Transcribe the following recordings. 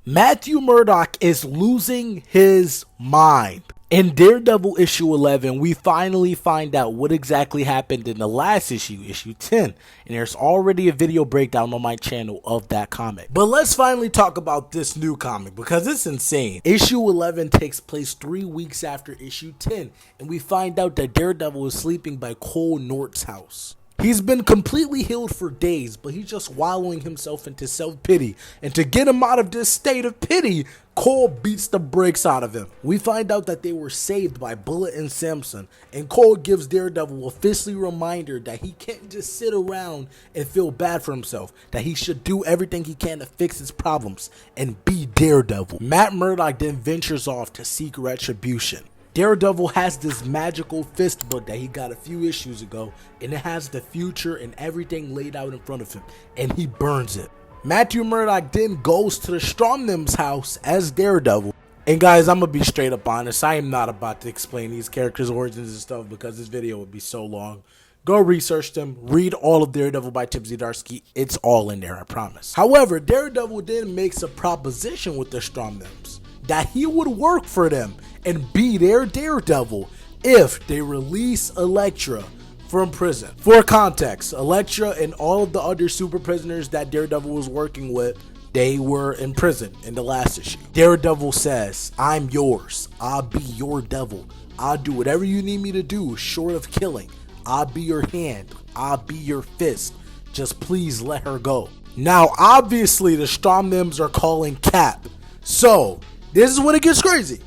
Matthew Murdock is losing his mind. In Daredevil issue 11, we finally find out what exactly happened in the last issue, issue 10. And there's already a video breakdown on my channel of that comic. But let's finally talk about this new comic because it's insane. Issue 11 takes place 3 weeks after issue 10. And we find out that Daredevil is sleeping by Cole Nort's house. He's been completely healed for days, but he's just wallowing himself into self-pity. And to get him out of this state of pity, Cole beats the brakes out of him. We find out that they were saved by Bullet and Samson, and Cole gives Daredevil a fistly reminder that he can't just sit around and feel bad for himself, that he should do everything he can to fix his problems and be Daredevil. Matt Murdock then ventures off to seek retribution. Daredevil has this magical fist book that he got a few issues ago, and it has the future and everything laid out in front of him, and he burns it. Matthew Murdock then goes to the Stromnym's house as Daredevil. And guys, I'm gonna be straight up honest, I am not about to explain these characters' origins and stuff because this video would be so long. Go research them, read all of Daredevil by Chip Zdarsky, it's all in there, I promise. However, Daredevil then makes a proposition with the Stromnyms that he would work for them and be their Daredevil if they release Elektra from prison. For context, Elektra and all of the other super prisoners that Daredevil was working with, they were in prison in the last issue. Daredevil says, "I'm yours. I'll be your devil. I'll do whatever you need me to do short of killing. I'll be your hand. I'll be your fist. Just please let her go." Now, obviously, the Stromnyms are calling Cap. So, this is when it gets crazy.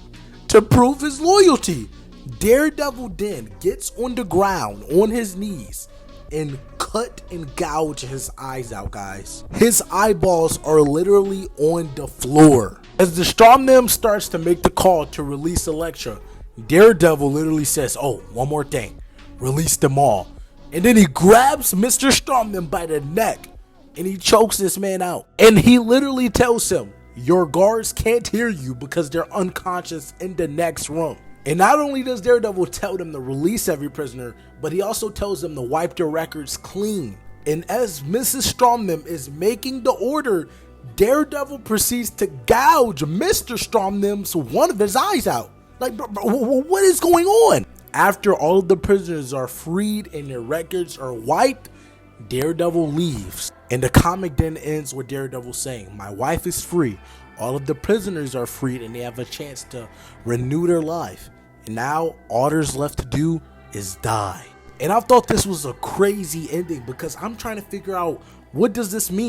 To prove his loyalty, Daredevil then gets on the ground on his knees and cut and gouge his eyes out, guys. His eyeballs are literally on the floor. As the Stromnym starts to make the call to release Elektra, Daredevil literally says, "Oh, one more thing, release them all." And then he grabs Mr. Stromnym by the neck and he chokes this man out. And he literally tells him, "Your guards can't hear you because they're unconscious in the next room." And not only does Daredevil tell them to release every prisoner, but he also tells them to wipe their records clean. And as Mrs. Stromnym is making the order, Daredevil proceeds to gouge Mr. Stromnym's one of his eyes out. Like, what is going on? After all of the prisoners are freed and their records are wiped, Daredevil leaves. And the comic then ends with Daredevil saying, "My wife is free. All of the prisoners are freed and they have a chance to renew their life. And now all there's left to do is die." And I thought this was a crazy ending because I'm trying to figure out, what does this mean?